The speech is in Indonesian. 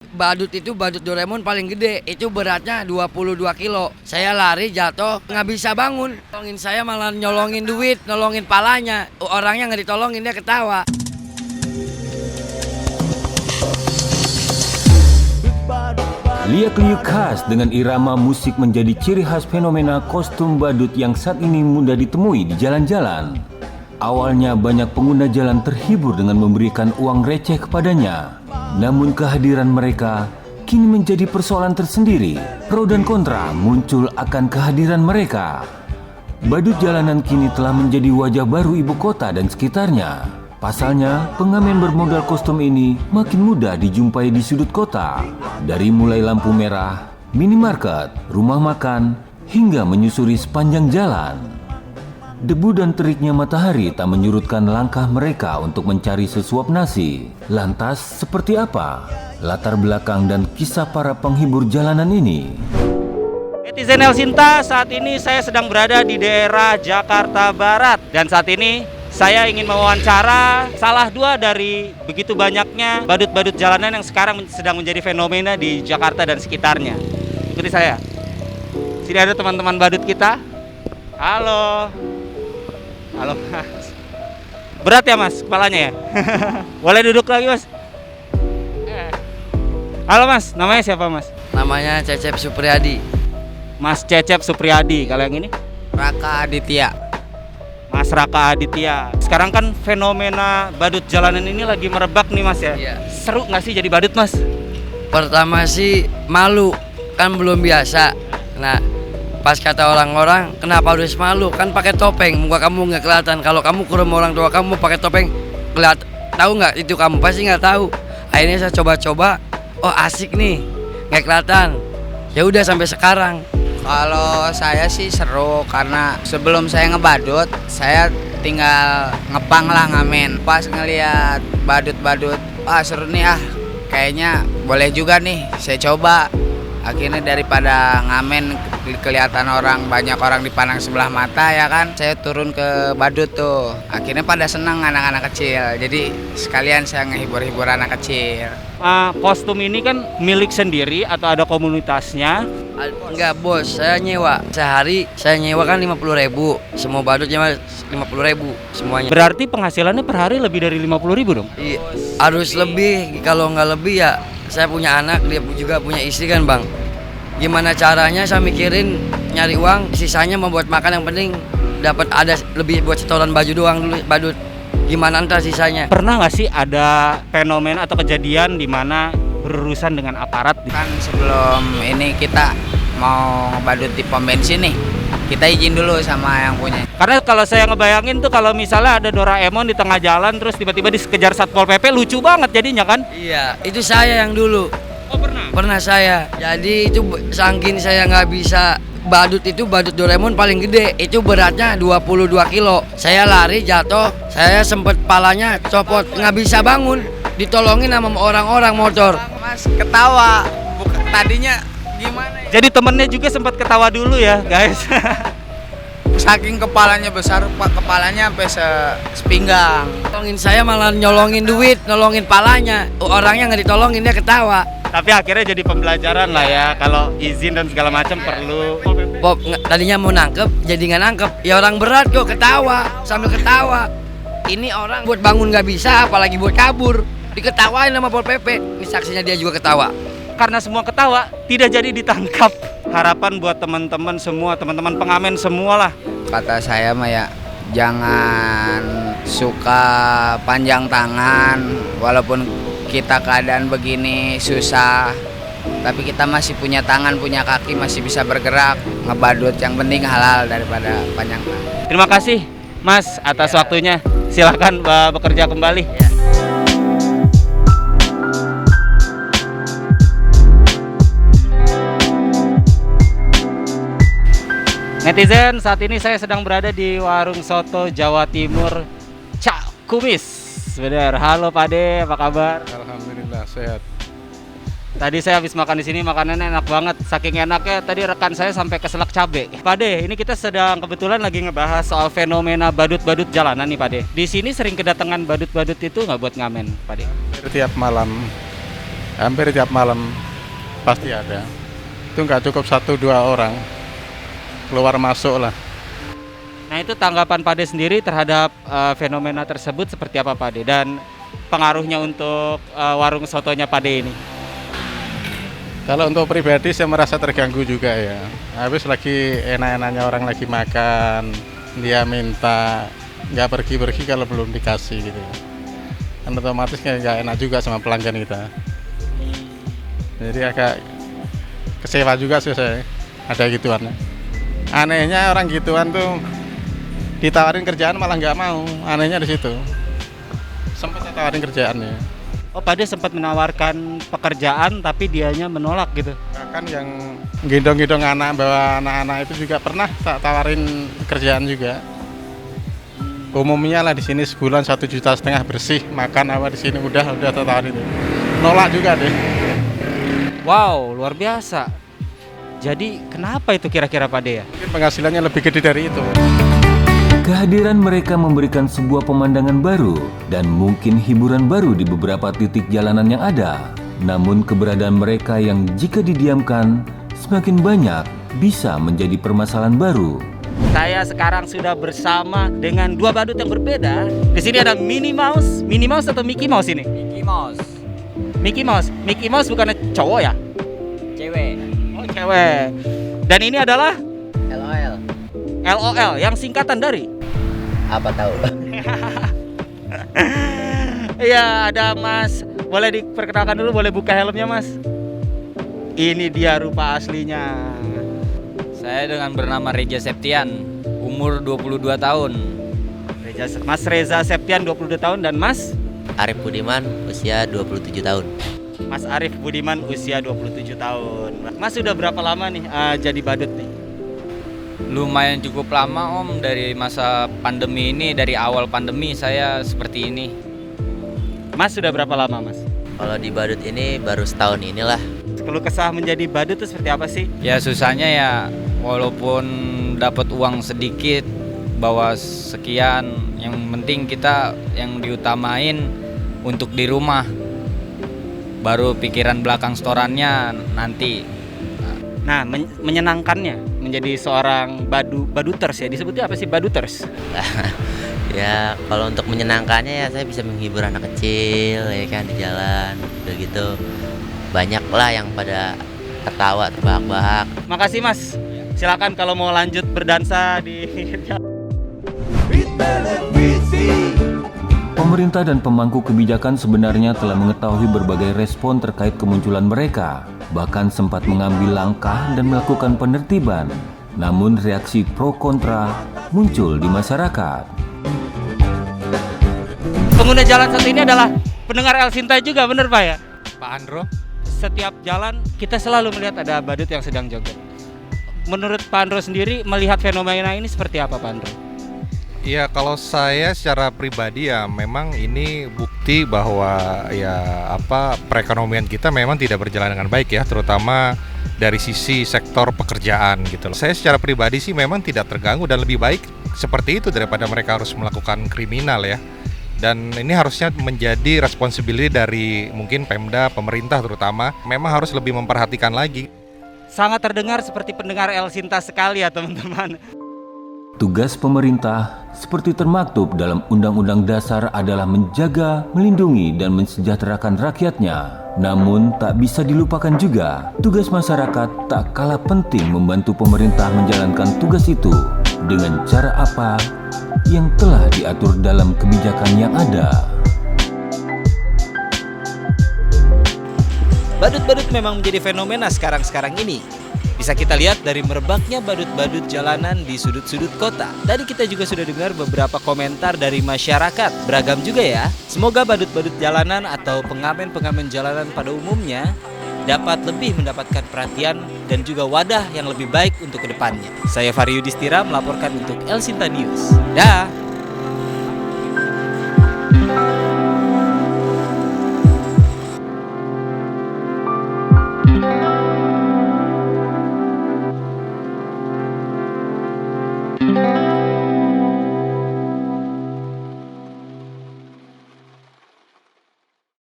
Badut itu badut Doraemon paling gede, itu beratnya 22 kilo. Saya lari jatuh, nggak bisa bangun. Tolongin saya malah nyolongin duit, nolongin palanya. Orangnya nggak ditolongin, dia ketawa. Liak-liuk khas dengan irama musik menjadi ciri khas fenomena kostum badut yang saat ini mudah ditemui di jalan-jalan. Awalnya banyak pengguna jalan terhibur dengan memberikan uang receh kepadanya. Namun kehadiran mereka kini menjadi persoalan tersendiri. Pro dan kontra muncul akan kehadiran mereka. Badut jalanan kini telah menjadi wajah baru ibu kota dan sekitarnya. Pasalnya, pengamen bermodal kostum ini makin mudah dijumpai di sudut kota. Dari mulai lampu merah, minimarket, rumah makan, hingga menyusuri sepanjang jalan. Debu dan teriknya matahari tak menyurutkan langkah mereka untuk mencari sesuap nasi. Lantas, seperti apa latar belakang dan kisah para penghibur jalanan ini? Netizen El Sinta, saat ini saya sedang berada di daerah Jakarta Barat. Dan saat ini saya ingin mewawancara salah dua dari begitu banyaknya badut-badut jalanan yang sekarang sedang menjadi fenomena di Jakarta dan sekitarnya. Ikuti saya. Sini ada teman-teman badut kita. Halo. Halo Mas. Berat ya Mas kepalanya ya? Boleh duduk lagi Mas? Halo Mas, namanya siapa Mas? Namanya Cecep Supriyadi. Mas Cecep Supriyadi. Kalau yang ini? Raka Aditya. Mas Raka Aditya. Sekarang kan fenomena badut jalanan ini lagi merebak nih Mas ya? Iya. Seru nggak sih jadi badut Mas? Pertama sih malu, kan belum biasa. Nah, pas kata orang-orang, kenapa harus malu? Kan pakai topeng, muka kamu nggak kelihatan. Kalau kamu ke rumah orang tua kamu pakai topeng, kelihatan. Tahu nggak itu kamu? Pasti nggak tahu. Akhirnya saya coba-coba, oh asik nih, nggak kelihatan. Ya udah sampai sekarang. Kalau saya sih seru karena sebelum saya ngebadut, saya tinggal ngepang lah ngamen. Pas ngelihat badut-badut, wah seru nih kayaknya boleh juga nih, saya coba. Akhirnya daripada ngamen kelihatan banyak orang dipandang sebelah mata ya kan, saya turun ke badut tuh. Akhirnya pada senang anak-anak kecil, jadi sekalian saya ngehibur-hibur anak kecil. Kostum ini kan milik sendiri atau ada komunitasnya? Enggak bos, saya nyewa. Sehari saya nyewa kan 50.000. Semua badut nyewa 50.000 semuanya. Berarti penghasilannya per hari lebih dari 50.000 dong? Iya, harus lebih. Kalau nggak lebih ya, saya punya anak, dia juga punya istri kan bang. Gimana caranya saya mikirin nyari uang, sisanya membuat makan, yang penting dapat ada lebih buat setoran baju doang dulu badut. Gimana ntar sisanya? Pernah nggak sih ada fenomena atau kejadian di mana berurusan dengan aparat? Kan sebelum ini kita mau ngebadut di pom bensin nih, kita izin dulu sama yang punya. Karena kalau saya ngebayangin tuh kalau misalnya ada Doraemon di tengah jalan terus tiba-tiba dikejar Satpol PP, lucu banget jadinya kan? Iya, itu saya yang dulu. Oh pernah? Pernah saya. Jadi itu saking saya nggak bisa. Badut itu badut Doraemon paling gede, itu beratnya 22 kilo. Saya lari jatuh, saya sempet palanya copot, nggak bisa bangun. Ditolongin sama orang-orang motor. Mas ketawa, tadinya gimana ya? Jadi temennya juga sempat ketawa dulu ya guys. Saking kepalanya besar, kepalanya sampai sepinggang. Tolongin saya malah nyolongin duit, nolongin palanya. Orangnya nggak ditolongin, dia ketawa. Tapi akhirnya jadi pembelajaran lah ya, kalau izin dan segala macam perlu. Bob tadinya mau nangkep, jadi nggak nangkep. Ya orang berat kok ketawa, sambil ketawa. Ini orang buat bangun nggak bisa, apalagi buat kabur. Diketawain sama Pol PP. Ini saksinya dia juga ketawa. Karena semua ketawa, tidak jadi ditangkap. Harapan buat teman-teman semua, teman-teman pengamen semua lah. Kata saya mah ya, jangan suka panjang tangan. Walaupun kita keadaan begini susah, tapi kita masih punya tangan, punya kaki, masih bisa bergerak. Ngebadut yang penting halal daripada panjang tangan. Terima kasih Mas atas waktunya. Silakan bekerja kembali. Netizen, saat ini saya sedang berada di warung soto Jawa Timur Cak Kumis. Benar. Halo Pak De, apa kabar? Alhamdulillah sehat. Tadi saya habis makan di sini, makanannya enak banget. Saking enaknya tadi rekan saya sampai keselak cabe. Pak De, ini kita sedang kebetulan lagi ngebahas soal fenomena badut-badut jalanan nih Pak De. Di sini sering kedatangan badut-badut itu nggak buat ngamen Pak De? Setiap malam Hampir tiap malam pasti ada. Itu nggak cukup 1-2 orang, keluar masuk lah. Nah itu tanggapan Pak De sendiri terhadap fenomena tersebut seperti apa Pak De? Dan pengaruhnya untuk warung sotonya Pak De ini? Kalau untuk pribadi saya merasa terganggu juga ya. Habis lagi enak-enaknya orang lagi makan, dia minta, nggak pergi-pergi kalau belum dikasih gitu. Kan otomatis nggak enak juga sama pelanggan kita. Jadi agak kecewa juga sih saya, ada gituan. Anehnya orang gituan tuh ditawarin kerjaan malah nggak mau, anehnya di situ. Sempat saya tawarin kerjaannya. Oh Pak De sempat menawarkan pekerjaan tapi dianya menolak gitu? Bahkan yang gendong-gendong anak, bawa anak-anak itu juga pernah tak tawarin kerjaan juga. Umumnya lah di sini sebulan 1,5 juta bersih, makan apa di sini udah tak tawarin itu. Nolak juga deh. Wow, luar biasa. Jadi kenapa itu kira-kira Pak De ya? Mungkin penghasilannya lebih gede dari itu. Kehadiran mereka memberikan sebuah pemandangan baru dan mungkin hiburan baru di beberapa titik jalanan yang ada. Namun keberadaan mereka yang jika didiamkan semakin banyak bisa menjadi permasalahan baru. Saya sekarang sudah bersama dengan dua badut yang berbeda. Di sini ada Minnie Mouse atau Mickey Mouse ini? Mickey Mouse bukannya cowok ya? Cewek. Oh cewek. Dan ini adalah LOL yang singkatan dari? Apa tahu? Iya, ada Mas. Boleh diperkenalkan dulu, boleh buka helmnya Mas. Ini dia rupa aslinya. Saya dengan bernama Reza Septian, umur 22 tahun. Mas Reza Septian 22 tahun dan Mas Arif Budiman, usia 27 tahun. Mas Arif Budiman usia 27 tahun. Mas sudah berapa lama nih jadi badut nih? Lumayan cukup lama Om, dari masa pandemi ini, dari awal pandemi saya seperti ini. Mas sudah berapa lama Mas? Kalau di badut ini baru setahun inilah. Keluh kesah menjadi badut itu seperti apa sih? Ya susahnya ya, walaupun dapat uang sedikit, bawa sekian, yang penting kita yang diutamain untuk di rumah. Baru pikiran belakang setorannya nanti. Nah, menyenangkannya menjadi seorang baduters ya, disebutnya apa sih baduters? Ya kalau untuk menyenangkannya ya saya bisa menghibur anak kecil ya kan di jalan. Udah gitu banyak lah yang pada tertawa terbahak-bahak. Makasih Mas. Silakan kalau mau lanjut berdansa di Pemerintah dan pemangku kebijakan sebenarnya telah mengetahui berbagai respon terkait kemunculan mereka, bahkan sempat mengambil langkah dan melakukan penertiban. Namun reaksi pro kontra muncul di masyarakat. pengguna jalan satu ini adalah pendengar El Sinta juga, bener Pak ya? Pak Andro. Setiap jalan kita selalu melihat ada badut yang sedang joget. Menurut Pak Andro sendiri melihat fenomena ini seperti apa Pak Andro? Iya, kalau saya secara pribadi ya memang ini bukti bahwa perekonomian kita memang tidak berjalan dengan baik ya, terutama dari sisi sektor pekerjaan gitu loh. Saya secara pribadi sih memang tidak terganggu dan lebih baik seperti itu daripada mereka harus melakukan kriminal ya. Dan ini harusnya menjadi responsibility dari mungkin Pemda, pemerintah terutama, memang harus lebih memperhatikan lagi. Sangat terdengar seperti pendengar El Sinta sekali ya teman-teman. Tugas pemerintah seperti termaktub dalam Undang-Undang Dasar adalah menjaga, melindungi, dan mensejahterakan rakyatnya. Namun tak bisa dilupakan juga, tugas masyarakat tak kalah penting membantu pemerintah menjalankan tugas itu dengan cara apa yang telah diatur dalam kebijakan yang ada. Badut-badut memang menjadi fenomena sekarang-sekarang ini. Bisa kita lihat dari merebaknya badut-badut jalanan di sudut-sudut kota. Tadi kita juga sudah dengar beberapa komentar dari masyarakat. Beragam juga ya. Semoga badut-badut jalanan atau pengamen-pengamen jalanan pada umumnya dapat lebih mendapatkan perhatian dan juga wadah yang lebih baik untuk kedepannya. Saya Fari Yudhistira melaporkan untuk El Sinta News. Dah.